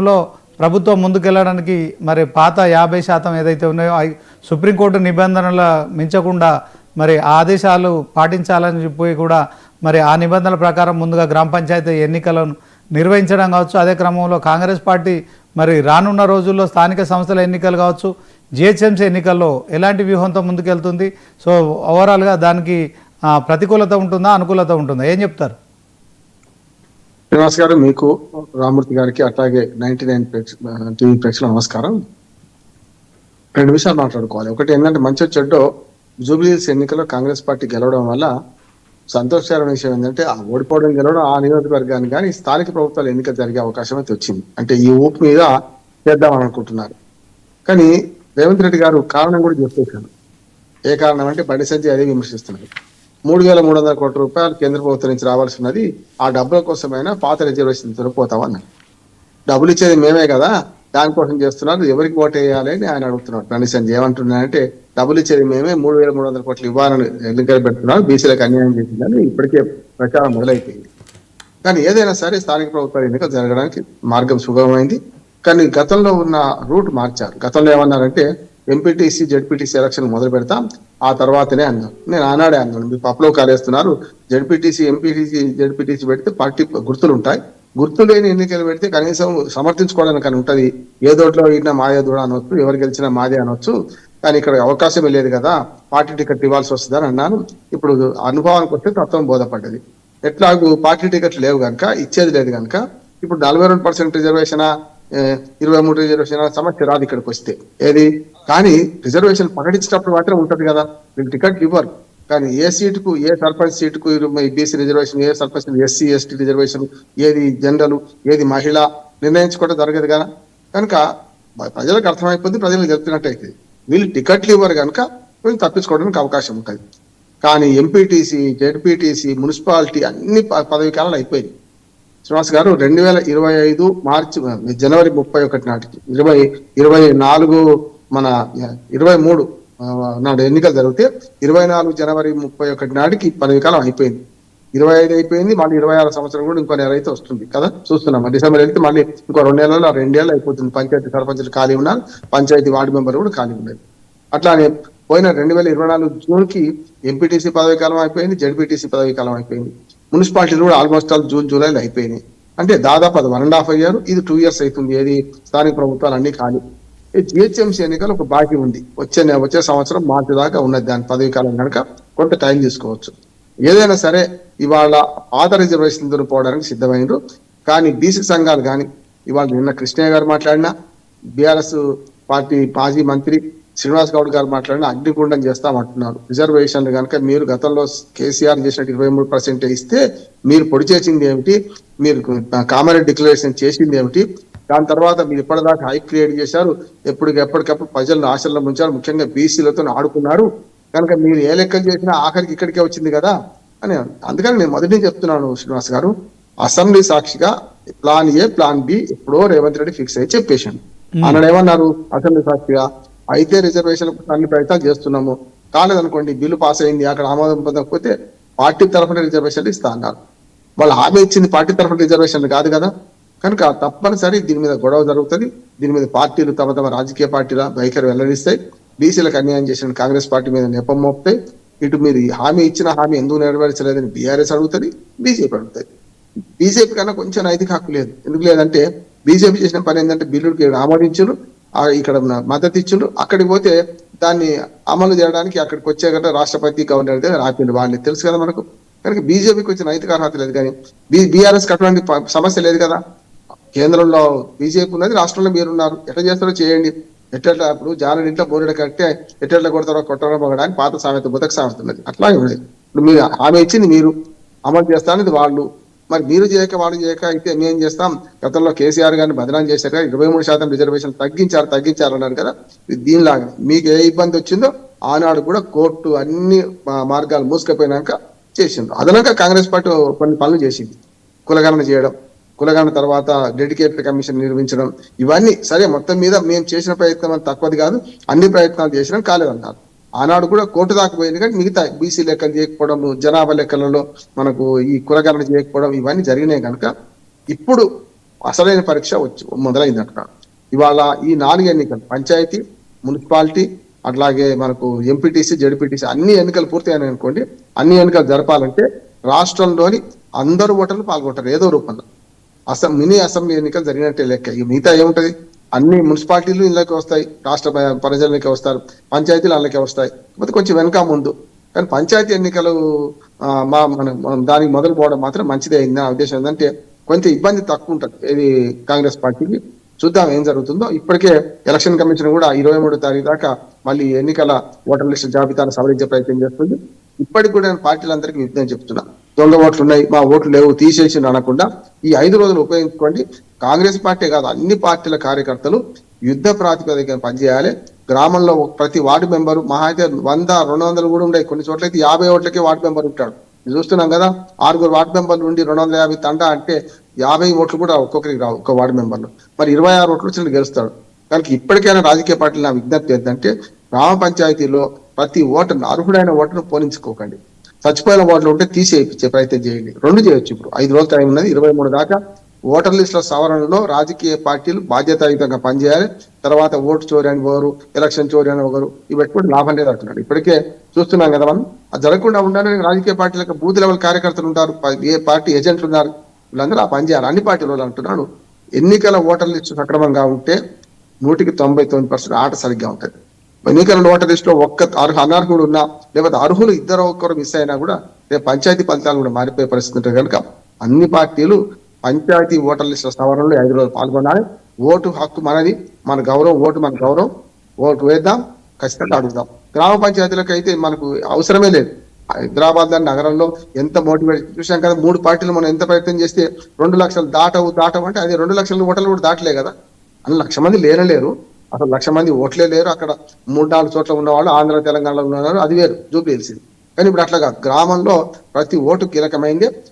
లో ప్రభుత్వం ముందుకెళ్ళడానికి మరి పాత 50% ఏదైతే ఉన్నాయో సుప్రీంకోర్టు నిబంధనల మించకుండా మరి ఆదేశాలు పాటించాలని చెప్పి కూడా మరి ఆ నిబంధనల ప్రకారం ముందుగా గ్రామ పంచాయతీ ఎన్నికలను నిర్వహించడం కావచ్చు. అదే క్రమంలో కాంగ్రెస్ పార్టీ మరి రానున్న రోజుల్లో స్థానిక సంస్థల ఎన్నికలు కావచ్చు, జిహెచ్ఎంసీ ఎన్నికల్లో ఎలాంటి వ్యూహంతో ముందుకెళ్తుంది? సో ఓవరాల్గా దానికి ప్రతికూలత ఉంటుందా, అనుకూలత ఉంటుందా, ఏం చెప్తారు? శ్రీనివాస్ గారు, మీకు, రామూర్తి గారికి, అట్లాగే 99 టీవీ ప్రేక్షకులు నమస్కారం. రెండు విషయాలు మాట్లాడుకోవాలి. ఒకటి ఏంటంటే, మంచి చెడ్డో జూబ్లీహిల్స్ ఎన్నికల్లో కాంగ్రెస్ పార్టీ గెలవడం వల్ల సంతోషకరమైన విషయం ఏంటంటే, ఆ ఓడిపోవడం గెలవడం ఆ నియోజకవర్గాన్ని కానీ స్థానిక ప్రభుత్వాలు ఎన్నిక జరిగే అవకాశం అయితే వచ్చింది. అంటే ఈ ఊపు మీద చేద్దామని అనుకుంటున్నారు. కానీ రేవంత్ రెడ్డి గారు కారణం కూడా చెప్పేశారు. ఏ కారణం అంటే, బండి సంజయ్ అదే విమర్శిస్తున్నారు. 3,300 కోట్ల రూపాయలు కేంద్ర ప్రభుత్వం నుంచి రావాల్సి ఉన్నది, ఆ డబ్బుల కోసమైనా పాత రిజర్వేషన్ పోతామన్నారు. డబ్బులు ఇచ్చేది మేమే కదా, దానికోసం చేస్తున్నారు, ఎవరికి ఓటు వేయాలి అని ఆయన అడుగుతున్నాడు. బండి సంజయ్ ఏమంటున్నారంటే, డబ్బులు ఇచ్చేది మేమే, 3,300 కోట్లు ఇవ్వాలని ఎన్నికలు పెడుతున్నారు, బీసీలకు అన్యాయం చేసిందని ఇప్పటికే ప్రచారం మొదలైపోయింది. కానీ ఏదైనా సరే స్థానిక ప్రభుత్వ ఎన్నికలు జరగడానికి మార్గం సుగమమైంది. కానీ గతంలో ఉన్న రూట్ మార్చారు. గతంలో ఏమన్నారంటే, ఎంపీటీసీ జెడ్పీటీసీ ఎలక్షన్ మొదలు పెడతాం, ఆ తర్వాతనే అన్నారు. నేను ఆనాడే అన్నాను, మీరు పప్పులో కాలేస్తున్నారు, జెడ్పీటీసీ ఎంపీటీసీ జెడ్పీటీసీ పెడితే పార్టీ గుర్తులు ఉంటాయి, గుర్తు లేని ఎన్నికలు పెడితే కనీసం సమర్థించుకోవడానికి అని ఉంటుంది. ఏ దోట్లో ఇన్నా మాదే దూడ అనవచ్చు, ఎవరు గెలిచినా మాదే అనవచ్చు, కానీ ఇక్కడ అవకాశమే లేదు కదా, పార్టీ టికెట్ ఇవ్వాల్సి వస్తుందని అన్నాను. ఇప్పుడు అనుభవానికి వస్తే తత్వం బోధపడ్డది. ఎట్లాగూ పార్టీ టికెట్లు లేవు కనుక, ఇచ్చేది లేదు కనుక ఇప్పుడు 42% రిజర్వేషన్, 23 రిజర్వేషన్ సమస్య రాదు ఇక్కడికి వస్తే. ఏది కానీ రిజర్వేషన్ ప్రకటించినప్పుడు మాత్రం ఉంటది కదా, మీకు టికెట్ ఇవ్వరు. కానీ ఏ సీటుకు, ఏ సర్పంచ్ సీటుకు బీసీ రిజర్వేషన్, ఏ సర్పంచ్ ఎస్సీ ఎస్టీ రిజర్వేషన్, ఏది జనరల్, ఏది మహిళ నిర్ణయించుకోవడం జరగదు కదా. కనుక ప్రజలకు అర్థమైపోతుంది, ప్రజలకు చెప్తున్నట్టయితే వీళ్ళు టికెట్లు ఇవ్వరు కనుక వీళ్ళు తప్పించుకోవడానికి అవకాశం ఉంటుంది. కానీ ఎంపీటీసీ, జెడ్పీటీసీ, మున్సిపాలిటీ అన్ని పదవి కాలాలు అయిపోయింది. శ్రీనివాస్ గారు, 2025 మార్చి జనవరి 31 నాటికి 2024 మన 23 నాడు ఎన్నికలు జరిగితే 24 జనవరి 31 నాటికి పదవి కాలం అయిపోయింది. 25 అయిపోయింది, మళ్ళీ 26 సంవత్సరం కూడా ఇంకో నెల అయితే వస్తుంది కదా, చూస్తున్నాం. డిసెంబర్ వెళ్తే మళ్ళీ ఇంకో 2 నెలల్లో 2 ఏళ్ళు అయిపోతుంది. పంచాయతీ సర్పంచులు ఖాళీ ఉన్నారు, పంచాయతీ వార్డు మెంబర్లు కూడా ఖాళీ ఉన్నారు. అట్లానే పోయిన 2024 జూన్కి ఎంపీటీసీ పదవి కాలం అయిపోయింది, జెడ్పీటీసీ పదవి కాలం అయిపోయింది. మున్సిపాలిటీలు కూడా ఆల్మోస్ట్ ఆల్ జూన్ జూలైలో అయిపోయినాయి. అంటే దాదాపు అది 1.5 ఇయర్, ఇది 2 ఇయర్స్ అవుతుంది. ఏది స్థానిక ప్రభుత్వాలు అన్ని ఖాళీ. జిహెచ్ఎంసీ ఎన్నికలు ఒక బాకీ ఉంది, వచ్చే సంవత్సరం మార్చి దాకా ఉన్నది. దాని పదవి కాలం కనుక కొంత టైం తీసుకోవచ్చు. ఏదైనా సరే ఇవాళ పాత రిజర్వేషన్ పోవడానికి సిద్ధమైనరు. కానీ బీసీ సంఘాలు కానీ ఇవాళ నిన్న కృష్ణయ్య గారు మాట్లాడినా, బీఆర్ఎస్ పార్టీ మాజీ మంత్రి శ్రీనివాస్ గౌడ్ గారు మాట్లాడిన అగ్నిగుండం చేస్తామంటున్నారు. రిజర్వేషన్లు కనుక మీరు గతంలో కేసీఆర్ చేసినట్టు 23% ఇస్తే మీరు పొడి చేసింది ఏమిటి, మీరు కామారెడ్డి డిక్లరేషన్ చేసింది ఏమిటి, దాని తర్వాత మీరు ఇప్పటిదాకా హైక్ క్రియేట్ చేశారు, ఎప్పటికప్పుడు ప్రజలను ఆశల్లో ముంచారు, ముఖ్యంగా బీసీలతో ఆడుకున్నారు. కనుక మీరు ఏ లెక్కలు చేసినా ఆఖరికి ఇక్కడికే వచ్చింది కదా అని. అందుకని నేను మొదటి నుంచి చెప్తున్నాను శ్రీనివాస్ గారు, అసెంబ్లీ సాక్షిగా ప్లాన్ ఏ ప్లాన్ బి ఎప్పుడో రేవంత్ రెడ్డి ఫిక్స్ అయ్యి చెప్పేశాను. అన్నాడు ఏమన్నారు అసెంబ్లీ సాక్షిగా, అయితే రిజర్వేషన్ అన్ని ప్రయత్నాలు చేస్తున్నాము, కాలేదనుకోండి బిల్లు పాస్ అయింది, అక్కడ ఆమోదం పొందకపోతే పార్టీ తరఫున రిజర్వేషన్లు ఇస్తా అన్నారు. వాళ్ళు హామీ ఇచ్చింది పార్టీ తరఫున రిజర్వేషన్లు కాదు కదా. కనుక తప్పనిసరి దీని మీద గొడవ జరుగుతుంది. దీని మీద పార్టీలు తమ రాజకీయ పార్టీల వైఖరి వెల్లడిస్తాయి. బీసీలకు అన్యాయం చేసిన కాంగ్రెస్ పార్టీ మీద నెపం మోపుతాయి. ఇటు మీరు హామీ ఇచ్చిన హామీ ఎందుకు నెరవేర్చలేదని బీఆర్ఎస్ అడుగుతుంది, బీజేపీ అడుగుతుంది. బీజేపీ కన్నా కొంచెం నైతిక హక్కు లేదు. ఎందుకు లేదంటే బీజేపీ చేసిన పని ఏంటంటే బిల్లుకి ఆమోదించులు, ఇక్కడ మద్దతు ఇచ్చిండ్రు, అక్కడికి పోతే దాన్ని అమలు చేయడానికి అక్కడికి వచ్చే కదా రాష్ట్రపతి గవర్నర్ దగ్గర ఆపిండు. వాళ్ళని తెలుసు కదా మనకు. కనుక బీజేపీకి వచ్చిన నైతిక అర్హత లేదు. కానీ బీఆర్ఎస్ అటువంటి సమస్య లేదు కదా. కేంద్రంలో బీజేపీ ఉన్నది, రాష్ట్రంలో మీరున్నారు, ఎట్లా చేస్తారో చేయండి. ఎట్లా ఇప్పుడు జానడి ఇంట్లో బోరెడ కట్టే ఎట్లా కొడతారో కొట్టడం పొగడానికి పాత సామెత బుతక సామెత ఉన్నది. అట్లాగే ఉన్నది. ఇప్పుడు మీరు హామీ ఇచ్చింది మీరు, అమలు చేస్తానది వాళ్ళు. మరి మీరు చేయక వాళ్ళు చేయక అయితే మేం చేస్తాం. గతంలో కేసీఆర్ గారిని బదనాం చేశారు కదా, 23% రిజర్వేషన్ తగ్గించారన్నారు కదా. దీనిలాగా మీకు ఏ ఇబ్బంది వచ్చిందో ఆనాడు కూడా కోర్టు అన్ని మార్గాలు మూసుకపోయినాక చేసిండ్రు. అదనంగా కాంగ్రెస్ పార్టీ కొన్ని పనులు చేసింది. కులగణన చేయడం, కులగణన తర్వాత డెడికేటెడ్ కమిషన్ నిర్మించడం, ఇవన్నీ సరే. మొత్తం మీద మేము చేసిన ప్రయత్నం తక్కువది కాదు, అన్ని ప్రయత్నాలు చేసినాం, కాలేదన్నారు. ఆనాడు కూడా కోర్టు దాకా పోయింది. కానీ మిగతా బీసీ లెక్కలు చేయకపోవడం, జనాభా లెక్కలలో మనకు ఈ కులగణన చేయకపోవడం, ఇవన్నీ జరిగినాయి కనుక ఇప్పుడు అసలైన పరీక్ష వచ్చి మొదలైంది అక్కడ. ఇవాళ ఈ 4 ఎన్నికలు పంచాయతీ, మున్సిపాలిటీ, అట్లాగే మనకు ఎంపీటీసీ, జడ్పీటీసీ అన్ని ఎన్నికలు పూర్తయినాయి అనుకోండి. అన్ని ఎన్నికలు జరపాలంటే రాష్ట్రంలోని అందరూ ఓటర్లు పాల్గొంటారు ఏదో రూపంలో. మినీ అసెంబ్లీ ఎన్నికలు జరిగినట్టే లెక్క. ఇక మిగతా ఏముంటది, అన్ని మున్సిపాలిటీలు ఇళ్ళకి వస్తాయి, రాష్ట్ర ప్రజలకే వస్తారు, పంచాయతీలు వాళ్ళకే వస్తాయి, కాకపోతే కొంచెం వెనక ముందు. కానీ పంచాయతీ ఎన్నికలు మనం దానికి మొదలు పోవడం మాత్రం మంచిదే అయింది. నా ఉద్దేశం ఏంటంటే కొంచెం ఇబ్బంది తక్కువ ఉంటుంది ఇది కాంగ్రెస్ పార్టీకి. చూద్దాం ఏం జరుగుతుందో. ఇప్పటికే ఎలక్షన్ కమిషన్ కూడా 23వ తారీఖు దాకా మళ్ళీ ఎన్నికల ఓటర్ లిస్టు జాబితాను సవరించే ప్రయత్నం చేస్తుంది. ఇప్పటికి కూడా నేను పార్టీలందరికీ విజ్ఞప్తి చెప్తున్నా, దొంగ ఓట్లు ఉన్నాయి, మా ఓట్లు లేవు, తీసేసి అనకుండా ఈ 5 రోజులు ఉపయోగించుకోండి. కాంగ్రెస్ పార్టీ కాదు, అన్ని పార్టీల కార్యకర్తలు యుద్ధ ప్రాతిపదికన పనిచేయాలి. గ్రామంలో ప్రతి వార్డు మెంబరు మహా అయితే 100-200 కూడా ఉండే, కొన్ని చోట్ల అయితే 50 ఓట్లకే వార్డు మెంబర్ ఉంటాడు. చూస్తున్నాం కదా, 6 వార్డు మెంబర్లు ఉండి 250 తండా అంటే 50 ఓట్లు కూడా ఒక్కొక్కరికి రావు ఒక్క వార్డు మెంబర్లు. మరి 26 ఓట్లు వచ్చినట్టు గెలుస్తాడు. కనుక ఇప్పటికైనా రాజకీయ పార్టీలు నా విజ్ఞప్తి ఏంటంటే గ్రామ పంచాయతీలో ప్రతి ఓటర్ను, అర్హుడైన ఓటర్ను పోనించుకోకండి. చచ్చిపోయిన ఓట్లు ఉంటే తీసేయించే ప్రయత్నం చేయండి. 2 చేయొచ్చు. ఇప్పుడు 5 రోజుల టైం ఉన్నది, 23 దాకా ఓటర్ లిస్టుల సవరణలో రాజకీయ పార్టీలు బాధ్యతాయుతంగా పనిచేయాలి. తర్వాత ఓటు చోరీ అని ఒకరు, ఎలక్షన్ చోరీ అని ఒకరు, ఇవి పెట్టుకుంటే లాభం లేదు అంటున్నాడు. ఇప్పటికే చూస్తున్నాం కదా మనం. అది జరగకుండా ఉండాలని రాజకీయ పార్టీలకు బూత్ లెవెల్ కార్యకర్తలు ఉంటారు, ఏ పార్టీ ఏజెంట్లు ఉన్నారు, వీళ్ళందరూ ఆ పని చేయాలి. అన్ని పార్టీల వాళ్ళు అంటున్నాడు. ఎన్నికల ఓటర్ లిస్టు సక్రమంగా ఉంటే 99% ఆట సరిగ్గా ఉంటుంది. ఎన్నికల ఓటర్ లిస్టులో ఒక్క అనర్హుడు ఉన్నా, లేకపోతే అర్హులు ఇద్దరు ఒక్కరు మిస్ అయినా కూడా రేపు పంచాయతీ ఫలితాలు కూడా మారిపోయే పరిస్థితి ఉంటుంది. కనుక అన్ని పార్టీలు పంచాయతీ ఓటర్ లిస్టుల సవరణలో 5 రోజులు పాల్గొనాలి. ఓటు హక్కు మనది, మన గౌరవం, ఓటు మన గౌరవం. ఓటు వేద్దాం, ఖచ్చితంగా అడుగుదాం. గ్రామ పంచాయతీలకు అయితే మనకు అవసరమే లేదు. హైదరాబాద్ లాంటి నగరంలో ఎంత మోటివేట్ చూసాం కదా. 3 పార్టీలు మనం ఎంత ప్రయత్నం చేస్తే 2 లక్షలు దాటవు అంటే అది 2 లక్షల ఓటర్లు కూడా దాటలే కదా. అన్ని 1,00,000 మంది లేనలేరు, అసలు 1,00,000 మంది ఓట్లే లేరు. అక్కడ 3-4 చోట్ల ఉన్నవాళ్ళు ఆంధ్ర తెలంగాణలో ఉన్నారు, అది వేరు జూబ్లీ హిల్స్. కానీ ఇప్పుడు అట్లా కాదు, గ్రామంలో ప్రతి ఓటు కీలకమైంది.